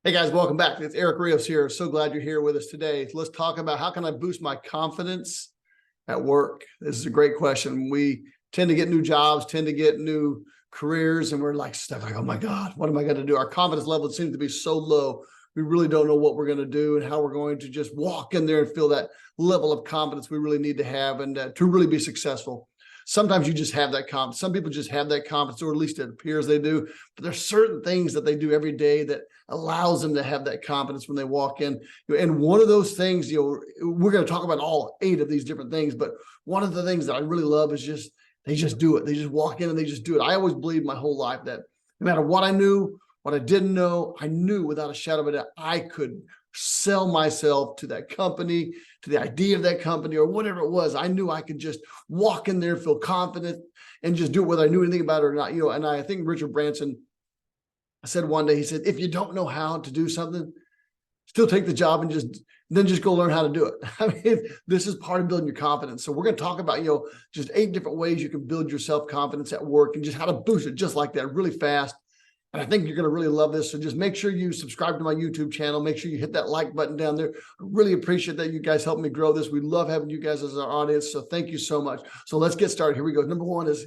Hey guys, welcome back. It's Eric Rios here. So glad you're here with us today. Let's talk about how can I boost my confidence at work. This is a great question. We tend to get new jobs, tend to get new careers, and we're like stuck like, oh my God, what am I going to do? Our confidence level seems to be so low. We really don't know what we're going to do and how we're going to just walk in there and feel that level of confidence we really need to have and to really be successful. Sometimes you just have that confidence. Some people just have that confidence, or at least it appears they do. But there's certain things that they do every day that allows them to have that confidence when they walk in. And one of those things, we're going to talk about all 8 of these different things. But one of the things that I really love is just they just do it. They just walk in and they just do it. I always believed my whole life that no matter what I knew, what I didn't know, I knew without a shadow of a doubt I could sell myself to that company, to the idea of that company, or whatever it was. I knew I could just walk in there, feel confident, and just do it whether I knew anything about it or not. And I think Richard Branson said one day, he said, if you don't know how to do something, still take the job and just go learn how to do it. I mean, this is part of building your confidence. So we're going to talk about, just 8 different ways you can build your self-confidence at work and just how to boost it just like that really fast. And I think you're going to really love this. So just make sure you subscribe to my YouTube channel. Make sure you hit that like button down there. I really appreciate that you guys help me grow this. We love having you guys as our audience. So thank you so much. So let's get started. Here we go. Number 1 is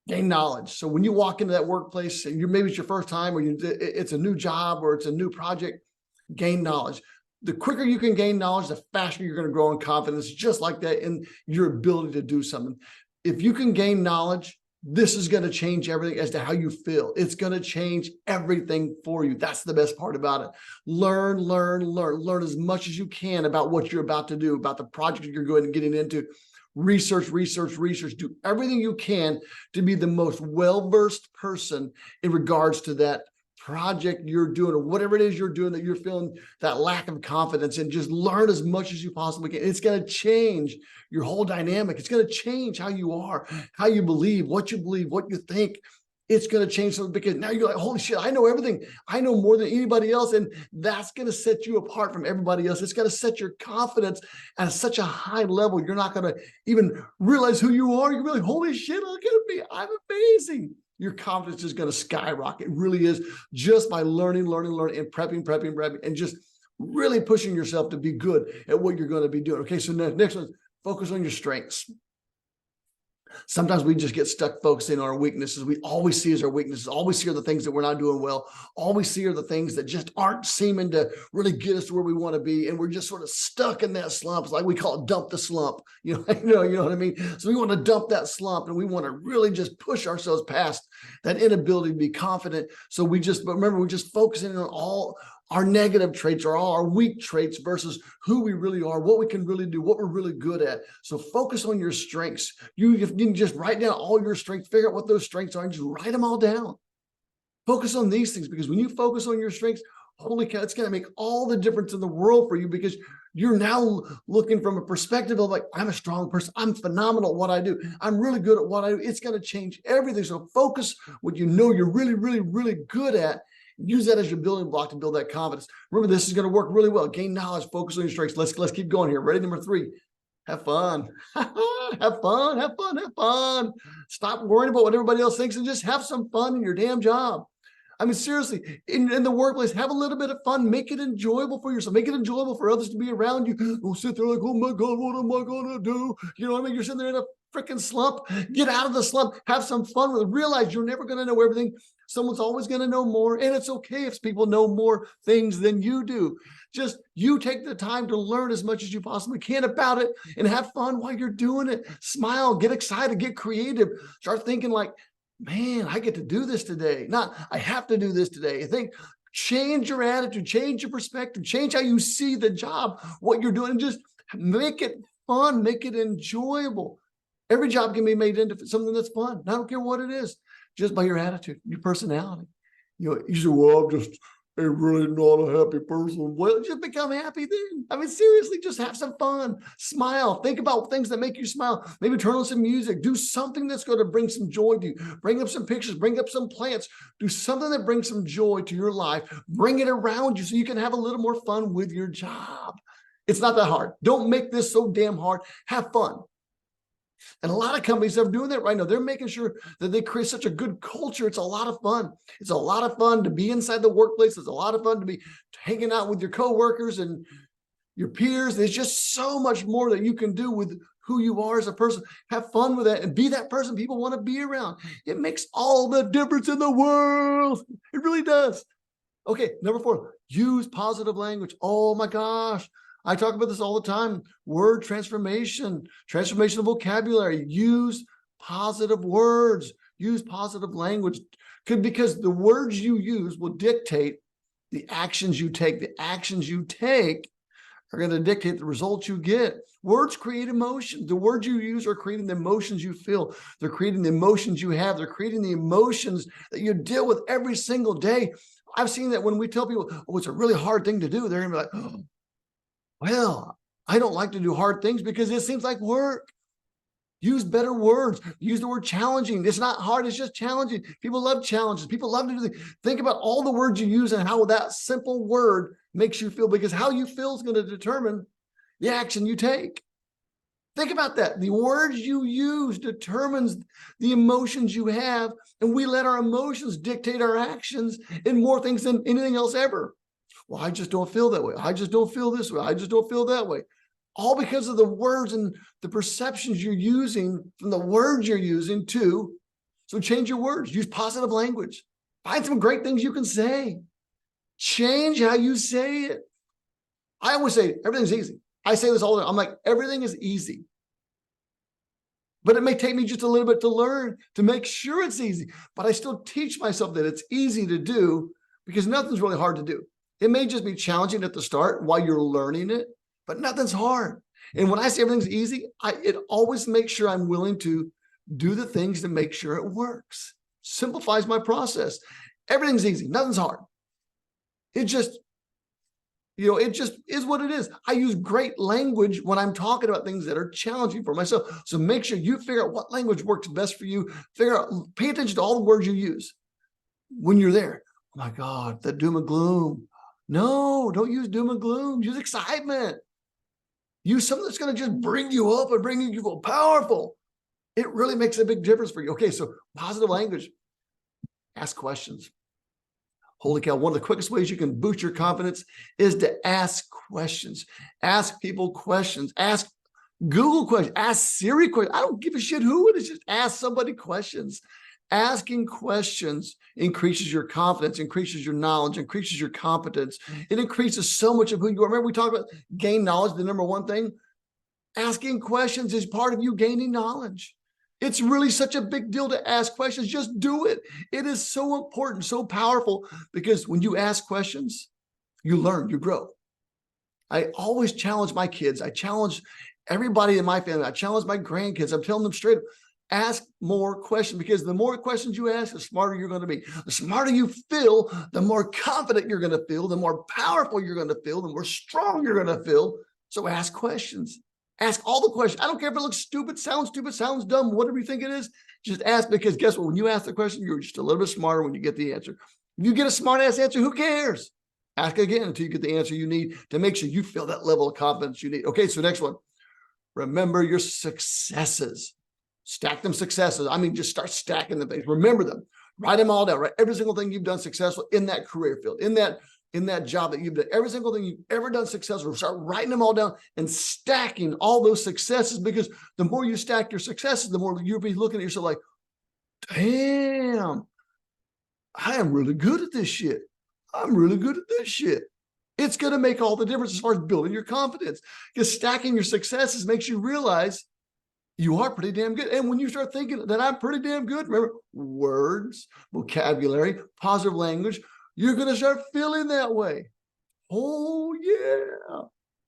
gain knowledge. So when you walk into that workplace and maybe it's your first time or it's a new job or it's a new project, gain knowledge. The quicker you can gain knowledge, the faster you're going to grow in confidence, just like that in your ability to do something. If you can gain knowledge, this is going to change everything as to how you feel. It's going to change everything for you. That's the best part about it. Learn as much as you can about what you're about to do, about the project you're going and getting into. Research, do everything you can to be the most well-versed person in regards to that project you're doing or whatever it is you're doing that you're feeling that lack of confidence in. Just learn as much as you possibly can. It's going to change your whole dynamic. It's going to change how you are, how you believe, what you think. It's going to change something because now you're like, holy shit, I know everything. I know more than anybody else. And that's going to set you apart from everybody else. It's going to set your confidence at such a high level. You're not going to even realize who you are. You're like, holy shit, look at me. I'm amazing. Your confidence is going to skyrocket. It really is, just by learning and prepping and just really pushing yourself to be good at what you're going to be doing. Okay, so next one, focus on your strengths. Sometimes we just get stuck focusing on our weaknesses. We always see as our weaknesses, always see are the things that we're not doing well, always see are the things that just aren't seeming to really get us to where we want to be. And we're just sort of stuck in that slump. It's like we call it dump the slump. You know what I mean? So we want to dump that slump and we want to really just push ourselves past that inability to be confident. So but remember, we're just focusing on all our negative traits or all our weak traits versus who we really are, what we can really do, what we're really good at. So focus on your strengths. You can just write down all your strengths, figure out what those strengths are, and just write them all down. Focus on these things, because when you focus on your strengths, holy cow, it's going to make all the difference in the world for you, because you're now looking from a perspective of like, I'm a strong person. I'm phenomenal at what I do. I'm really good at what I do. It's going to change everything. So focus what you know you're really good at. Use that as your building block to build that confidence. Remember, this is going to work really well. Gain knowledge, focus on your strengths. Let's keep going here. Ready? Number 3, have fun. Have fun. Stop worrying about what everybody else thinks and just have some fun in your damn job. I mean, seriously, in the workplace, have a little bit of fun. Make it enjoyable for yourself. Make it enjoyable for others to be around you. Don't sit there like, oh my God, what am I going to do? You know what I mean? You're sitting there in a freaking slump. Get out of the slump. Have some fun with it. Realize you're never going to know everything. Someone's always going to know more. And it's okay if people know more things than you do. Just you take the time to learn as much as you possibly can about it and have fun while you're doing it. Smile, get excited, get creative. Start thinking like, man, I get to do this today. Not, I have to do this today. I think change your attitude, change your perspective, change how you see the job, what you're doing, and just make it fun, make it enjoyable. Every job can be made into something that's fun. I don't care what it is, just by your attitude, your personality. You say, well, I'm just really not a happy person. Well, just become happy then. I mean, seriously, just have some fun. Smile. Think about things that make you smile. Maybe turn on some music. Do something that's going to bring some joy to you. Bring up some pictures. Bring up some plants. Do something that brings some joy to your life. Bring it around you so you can have a little more fun with your job. It's not that hard. Don't make this so damn hard. Have fun. And a lot of companies are doing that right now. They're making sure that they create such a good culture. It's a lot of fun. It's a lot of fun to be inside the workplace. It's a lot of fun to be hanging out with your coworkers and your peers. There's just so much more that you can do with who you are as a person. Have fun with that and be that person people want to be around. It makes all the difference in the world. It really does. Okay, number 4, use positive language. Oh my gosh. I talk about this all the time. Word transformation of vocabulary. Use positive words. Use positive language. Because the words you use will dictate the actions you take. The actions you take are going to dictate the results you get. Words create emotion. The words you use are creating the emotions you feel. They're creating the emotions you have. They're creating the emotions that you deal with every single day. I've seen that when we tell people, oh, it's a really hard thing to do, they're going to be like, oh, well, I don't like to do hard things because it seems like work. Use better words. Use the word challenging. It's not hard. It's just challenging. People love challenges. People love to do things. Think about all the words you use and how that simple word makes you feel, because how you feel is going to determine the action you take. Think about that. The words you use determines the emotions you have, and we let our emotions dictate our actions in more things than anything else ever. Well, I just don't feel that way. I just don't feel this way. I just don't feel that way. All because of the words and the perceptions you're using from the words you're using too. So change your words. Use positive language. Find some great things you can say. Change how you say it. I always say everything's easy. I say this all the time. I'm like, everything is easy. But it may take me just a little bit to learn to make sure it's easy. But I still teach myself that it's easy to do, because nothing's really hard to do. It may just be challenging at the start while you're learning it, but nothing's hard. And when I say everything's easy, it always makes sure I'm willing to do the things to make sure it works. Simplifies my process. Everything's easy. Nothing's hard. It just, it just is what it is. I use great language when I'm talking about things that are challenging for myself. So make sure you figure out what language works best for you. Pay attention to all the words you use when you're there. Oh my God, that doom and gloom. No, don't use doom and gloom. Use excitement. Use something that's going to just bring you up and bring you feel powerful. It really makes a big difference for you. Okay, so positive language. Ask questions. Holy cow, one of the quickest ways you can boost your confidence is to ask questions. Ask people questions. Ask Google questions. Ask Siri questions. I don't give a shit who it is. Just ask somebody questions. Asking questions increases your confidence, increases your knowledge, increases your competence. It increases so much of who you are. Remember, we talked about gain knowledge, the number one thing. Asking questions is part of you gaining knowledge. It's really such a big deal to ask questions. Just do it. It is so important, so powerful, because when you ask questions, you learn, you grow. I always challenge my kids. I challenge everybody in my family. I challenge my grandkids. I'm telling them straight up, ask more questions, because the more questions you ask, the smarter you're going to be. The smarter you feel, the more confident you're going to feel, the more powerful you're going to feel, the more strong you're going to feel. So ask questions. Ask all the questions. I don't care if it looks stupid, sounds dumb, whatever you think it is. Just ask, because guess what? When you ask the question, you're just a little bit smarter when you get the answer. If you get a smart ass answer, who cares? Ask again until you get the answer you need to make sure you feel that level of confidence you need. Okay, so next one. Remember your successes. Stack them successes. I mean, just start stacking them. Remember them. Write them all down. Write every single thing you've done successful in that career field, in that job that you've done, every single thing you've ever done successful. Start writing them all down and stacking all those successes, because the more you stack your successes, the more you'll be looking at yourself like, damn, I am really good at this shit. I'm really good at this shit. It's going to make all the difference as far as building your confidence, because stacking your successes makes you realize you are pretty damn good. And when you start thinking that I'm pretty damn good, remember, words, vocabulary, positive language, you're going to start feeling that way. Oh, yeah.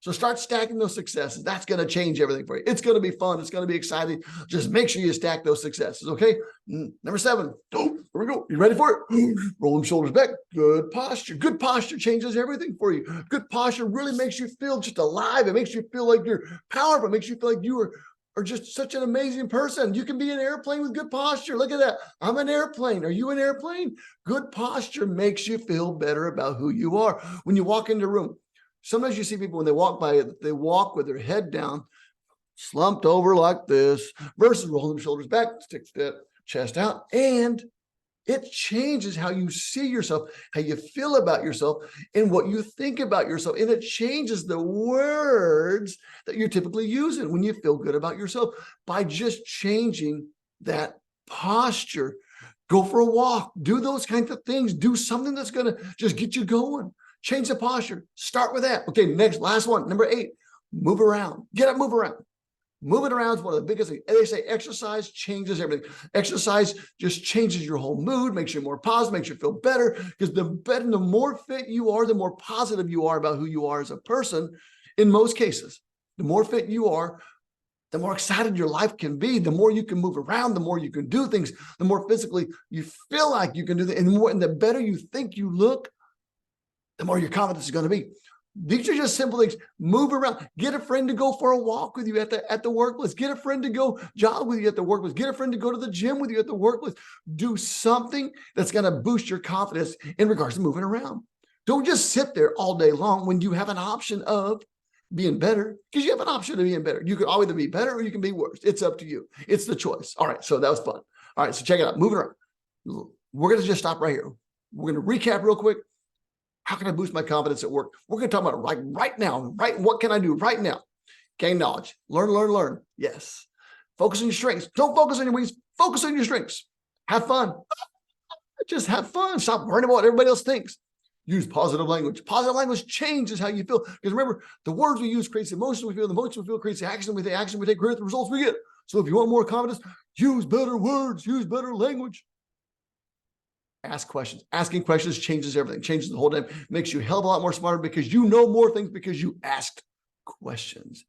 So start stacking those successes. That's going to change everything for you. It's going to be fun. It's going to be exciting. Just make sure you stack those successes, okay? Number 7. Oh, here we go. You ready for it? Roll them shoulders back. Good posture. Good posture changes everything for you. Good posture really makes you feel just alive. It makes you feel like you're powerful. It makes you feel like you are just such an amazing person. You can be an airplane with good posture. Look at that. I'm an airplane. Are you an airplane? Good posture makes you feel better about who you are. When you walk into a room, sometimes you see people when they walk by, they walk with their head down, slumped over like this, versus rolling the shoulders back, stick the chest out, and it changes how you see yourself, how you feel about yourself, and what you think about yourself. And it changes the words that you're typically using when you feel good about yourself by just changing that posture. Go for a walk, do those kinds of things, do something that's going to just get you going. Change the posture. Start with that. Okay, next, last one, number 8, move around. Get up, move around. Moving around is one of the biggest things. They say exercise changes everything. Exercise just changes your whole mood, makes you more positive, makes you feel better. Because the better, the more fit you are, the more positive you are about who you are as a person. In most cases, the more fit you are, the more excited your life can be. The more you can move around, the more you can do things, the more physically you feel like you can do things, and the better you think you look, the more your confidence is going to be. These are just simple things. Move around. Get a friend to go for a walk with you at the workplace. Get a friend to go jog with you at the workplace. Get a friend to go to the gym with you at the workplace. Do something that's going to boost your confidence in regards to moving around. Don't just sit there all day long when you have an option of being better, because you have an option of being better. You can either be better or you can be worse. It's up to you. It's the choice. All right. So that was fun. All right. So check it out. Moving around. We're going to just stop right here. We're going to recap real quick. How can I boost my confidence at work? We're going to talk about it right now. What can I do right now? Gain knowledge. Learn. Yes. Focus on your strengths. Don't focus on your weaknesses. Focus on your strengths. Have fun. Just have fun. Stop worrying about what everybody else thinks. Use positive language. Positive language changes how you feel. Because remember, the words we use creates the emotion we feel. The emotion we feel creates the action. With the action we take, create the results we get. So if you want more confidence, use better words. Use better language. Ask questions. Asking questions changes everything, changes the whole day, makes you a hell of a lot more smarter because you know more things because you asked questions.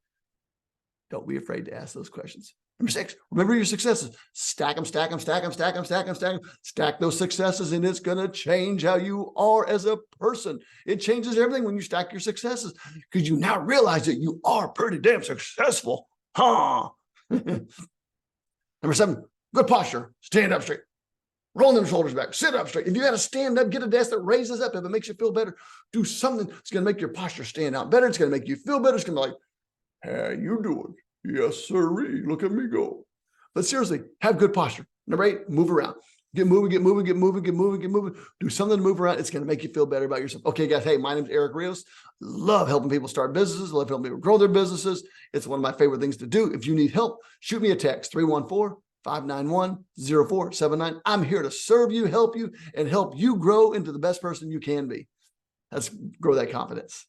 Don't be afraid to ask those questions. Number 6, remember your successes. Stack them. Stack those successes, and it's going to change how you are as a person. It changes everything when you stack your successes because you now realize that you are pretty damn successful. Number 7, good posture. Stand up straight. Roll them shoulders back, sit up straight. If you got to stand up, get a desk that raises up. If it makes you feel better, do something that's going to make your posture stand out better. It's going to make you feel better. It's going to be like, how you doing? Yes, sirree. Look at me go. But seriously, have good posture. Number 8, move around. Get moving. Do something to move around. It's going to make you feel better about yourself. Okay, guys. Hey, my name is Eric Rios. Love helping people start businesses. Love helping people grow their businesses. It's one of my favorite things to do. If you need help, shoot me a text, 314-591-0479. I'm here to serve you, help you, and help you grow into the best person you can be. Let's grow that confidence.